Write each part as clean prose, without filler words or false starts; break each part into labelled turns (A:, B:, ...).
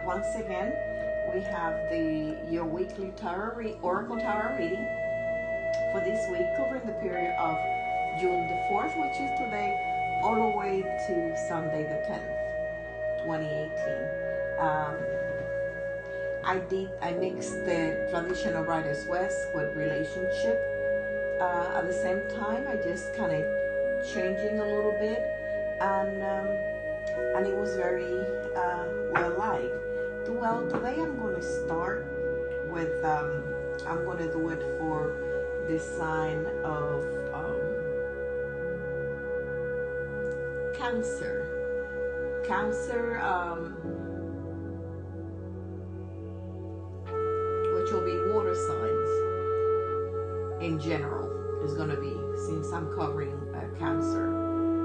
A: once again, we have your weekly Oracle Tarot reading for this week, covering the period of June the 4th, which is today, all the way to Sunday the 10th, 2018. I mixed the traditional Riders West with relationship. At the same time, I just kind of changing a little bit, and it was very well liked. Well, today I'm going to start with I'm going to do it for the sign of Cancer. Which will be water signs in general, is going to be, since I'm covering Cancer.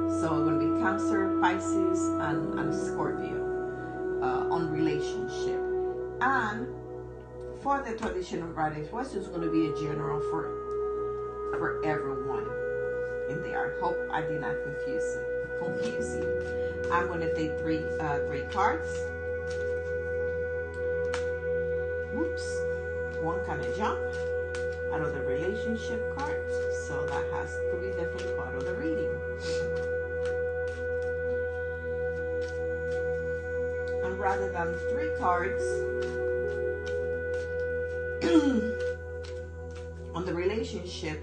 A: So it's going to be Cancer, Pisces, and Scorpio on relationship. And for the traditional Riders West, it's going to be a general for everyone in there. I hope I did not confuse you. I'm going to take three cards. Whoops. One kind of jump out of the relationship cards, so that has to be definitely part of the reading. And rather than 3 cards on the relationship,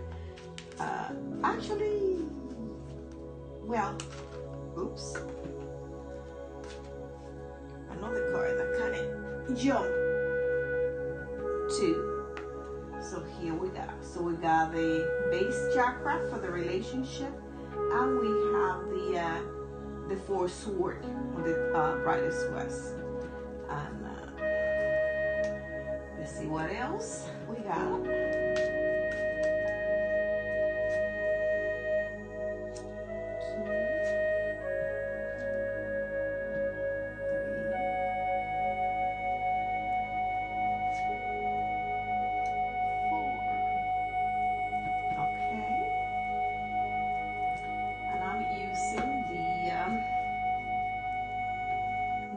A: actually, well, oops, another card that kind of jumped. 2. So here we go. So we got the base chakra for the relationship, and we have the 4 sword on the Riders West. And let's see what else we got.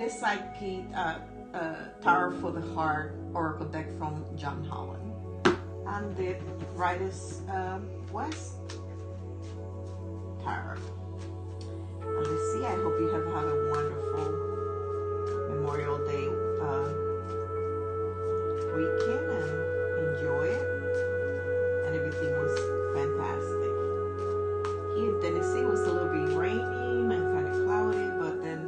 A: Psyche Tarot for the Heart Oracle deck from John Holland, and the Riders West Tarot. And let's see, I hope you have had a wonderful Memorial Day weekend and enjoy it, and everything was fantastic. Here in Tennessee it was a little bit rainy and kind of cloudy, but then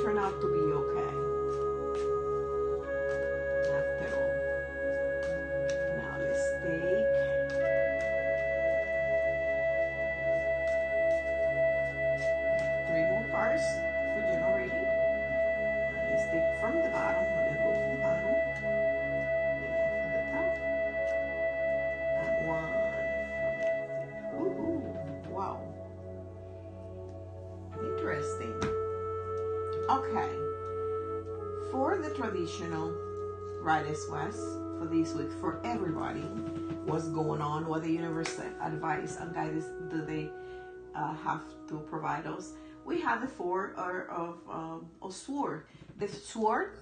A: turned out to be okay after all. Now let's take 3 more cards for general reading. Let's take from the bottom. Let's go from the bottom, then one from the top, and one from the wow, interesting. Okay, for the traditional Riders West for this week, for everybody, what's going on, what the universe advice and guidance do they have to provide us? We have the 4 of sword. The sword,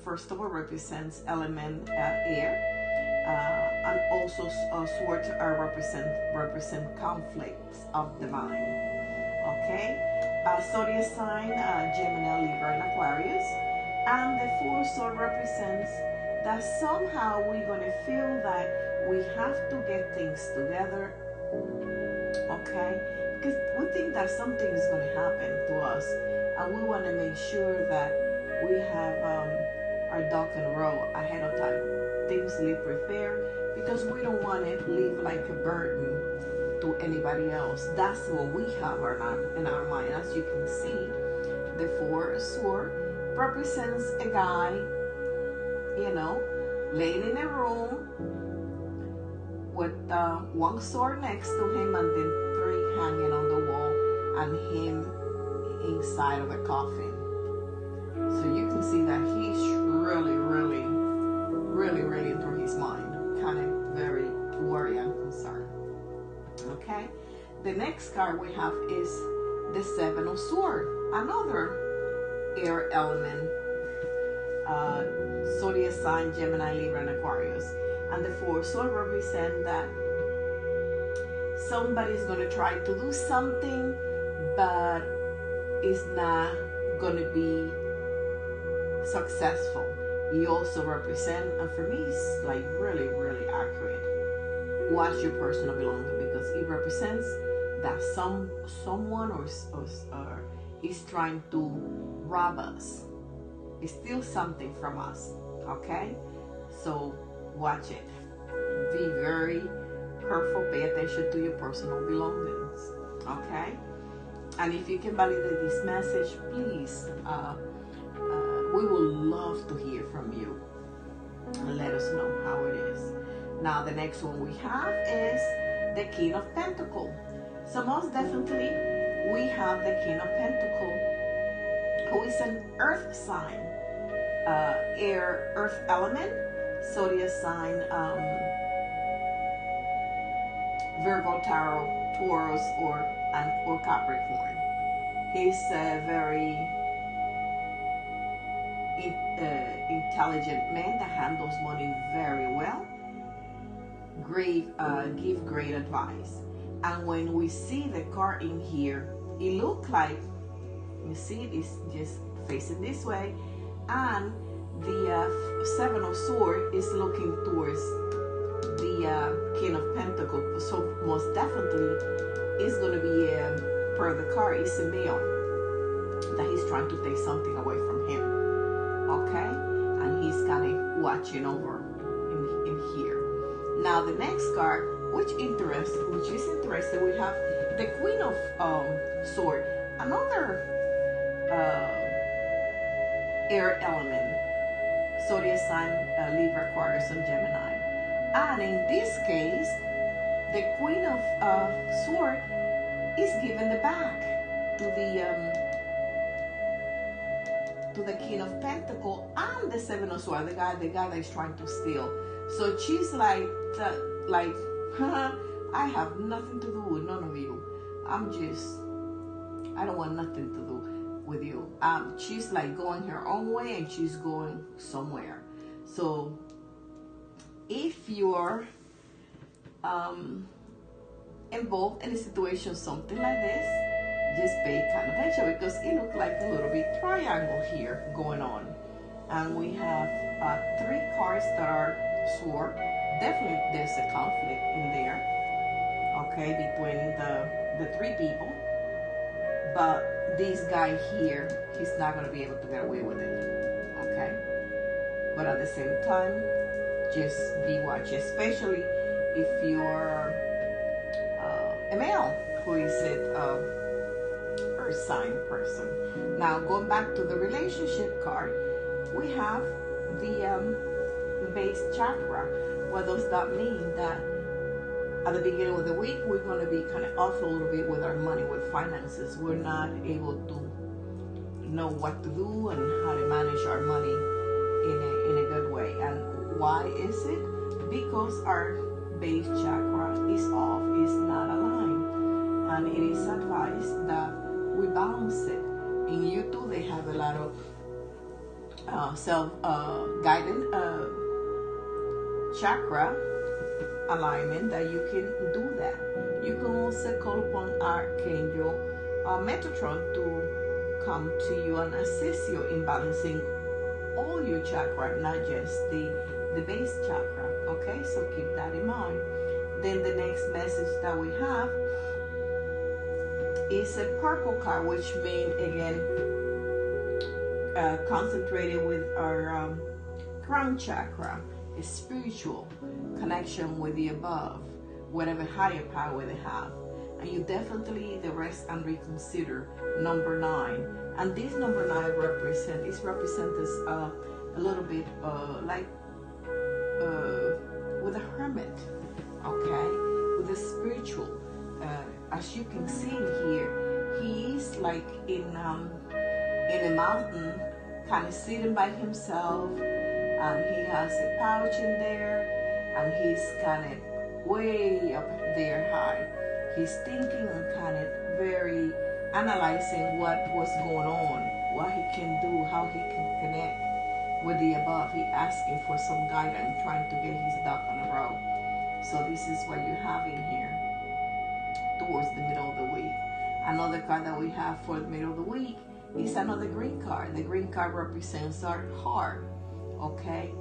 A: first of all, represents element air, and also swords represent conflicts of the mind. Okay. Zodiac sign, Gemini, Libra, and Aquarius. And the 4 sword represents that somehow we're going to feel that we have to get things together, okay? Because we think that something is going to happen to us, and we want to make sure that we have our duck in a row ahead of time. Things live prepared, because we don't want to live like a burden to anybody else. That's what we have in our mind. As you can see, the 4 sword represents a guy, laying in a room with 1 sword next to him, and then 3 hanging on the wall, and him inside of a coffin. So you can see that he's really into his mind, kind of very worried and concerned. Okay, the next card we have is the 7 of Swords, another air element, zodiac sign Gemini, Libra, and Aquarius. And the 4 sword represent that somebody's going to try to do something, but it's not going to be successful. You also represent, and for me it's like really, really accurate. Watch your personal belonging, because it represents that someone or is trying to rob us, steal something from us. Okay, so watch it. Be very careful. Pay attention to your personal belongings. Okay, and if you can validate this message, please. We would love to hear from you and let us know how it is. Now, the next one we have is the King of Pentacles. So most definitely, we have the King of Pentacles, who is an earth sign, earth element, zodiac sign, Virgo, Tarot, Taurus, or Capricorn. He's a very intelligent man that handles money very well. Give great advice. And when we see the card in here, it looks like, you see it is just facing this way, and the 7 of Swords is looking towards the King of Pentacles. So most definitely it's going to be per the card, it's a male that he's trying to take something away from him. Okay, and he's kind of watching over in here. Now the next card, which is interesting, we have the Queen of Swords, another air element, zodiac sign Libra, Aquarius, and Gemini. And in this case, the Queen of Swords is given the back to the King of Pentacles and the 7 of Swords, the guy that is trying to steal. So she's like, I have nothing to do with none of you. I don't want nothing to do with you. She's like going her own way, and she's going somewhere. So if you're involved in a situation something like this, just pay kind of attention, because it looks like a little bit triangle here going on. And we have 3 cards that are sword. Definitely there's a conflict in there, okay, between the 3 people. But this guy here, he's not going to be able to get away with it, okay? But at the same time, just be watching, especially if you're a male who is a earth sign person. Now, going back to the relationship card, we have the base chakra. What does that mean? That at the beginning of the week, we're going to be kind of off a little bit with our money, with finances. We're not able to know what to do and how to manage our money in a good way. And why is it? Because our base chakra is off, is not aligned. And it is advised that we balance it. In YouTube, they have a lot of self-guided chakra alignment that you can do that. You can also call upon Archangel Metatron to come to you and assist you in balancing all your chakra, not just the base chakra. Okay, so keep that in mind. Then the next message that we have is a purple card, which means again concentrated with our crown chakra, a spiritual connection with the above, whatever higher power they have. And you definitely the rest and reconsider number 9. And this number 9 represents as a little bit like with a hermit, okay, with a spiritual. As you can see here, he is like in a mountain, kind of sitting by himself, and he has a pouch in there, and he's kind of way up there high. He's thinking and kind of very analyzing what was going on, what he can do, how he can connect with the above. He asking for some guidance, trying to get his duck on a row. So this is what you have in here towards the middle of the week. Another card that we have for the middle of the week is another green card. The green card represents our heart. Okay,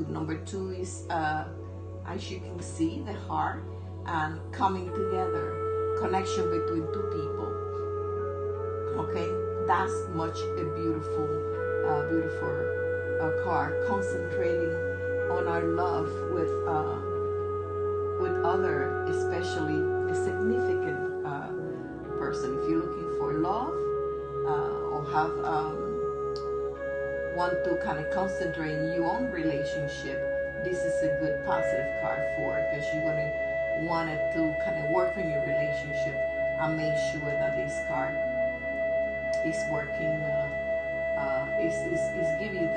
A: number two is as you can see, the heart and coming together, connection between two people. Okay, that's much a beautiful card, concentrating on our love with other, especially a significant person. If you're looking for love or have want to kind of concentrate in your own relationship, this is a good positive card for it, because you're going to want it to kind of work on your relationship and make sure that this card is working, is giving you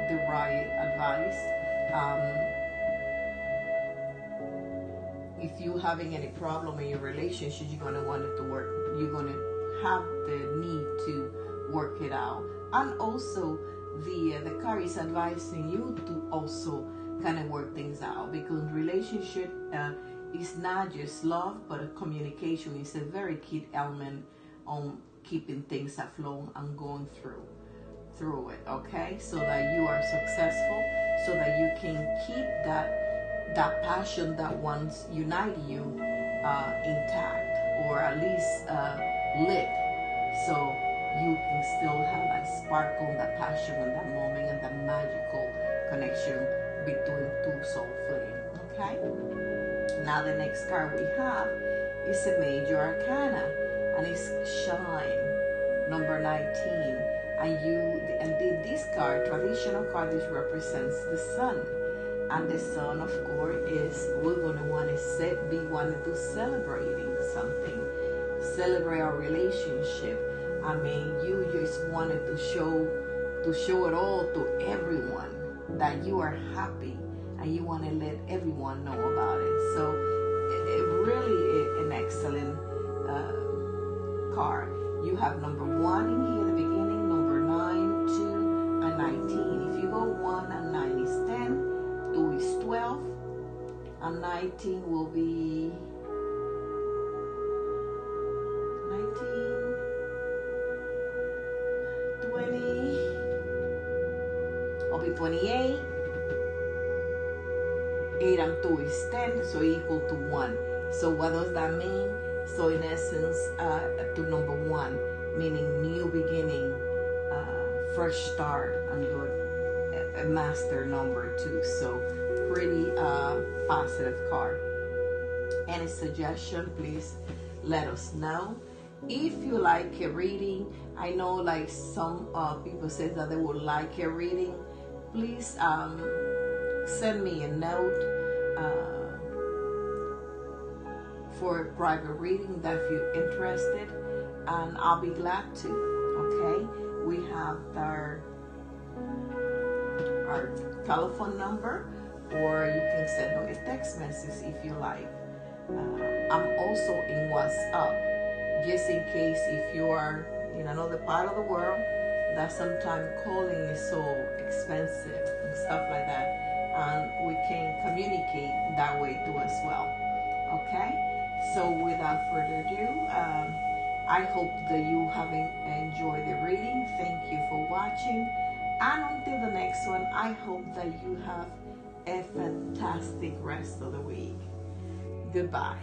A: the right advice. If you're having any problem in your relationship, you're going to want it to work. You're going to have the need to work it out. And also, the card is advising you to also kind of work things out, because relationship is not just love, but communication is a very key element on keeping things afloat and going through it. Okay, so that you are successful, so that you can keep that passion that once united you intact, or at least lit, so you can still have that sparkle, that passion, and that moment, and that magical connection between two soul flame. Okay, now the next card we have is a major arcana, and it's shine, number 19. And this card, traditional card, this represents the sun. And the sun, of course, is we're going to want to be wanting to celebrating something, celebrate our relationship. I mean, you just wanted to show it all to everyone that you are happy, and you want to let everyone know about it. So it really an excellent card. You have number 1 in here, the beginning, number 9, 2, and 19. If you go 1 and 9 is 10, 2 is 12, and 19 will be 28, 8 and 2 is 10, so equal to 1. So what does that mean? So in essence, to number 1, meaning new beginning, fresh start, and good, a master number 2. So pretty positive card. Any suggestion, please let us know. If you like a reading, I know like some people say that they would like a reading, please send me a note for a private reading that if you're interested, and I'll be glad to. Okay, we have our telephone number, or you can send me a text message if you like. I'm also in WhatsApp, just in case if you are in another part of the world, that sometimes calling is so expensive and stuff like that, and we can communicate that way too as well. Okay, so without further ado, I hope that you have enjoyed the reading. Thank you for watching, and until the next one, I hope that you have a fantastic rest of the week. Goodbye.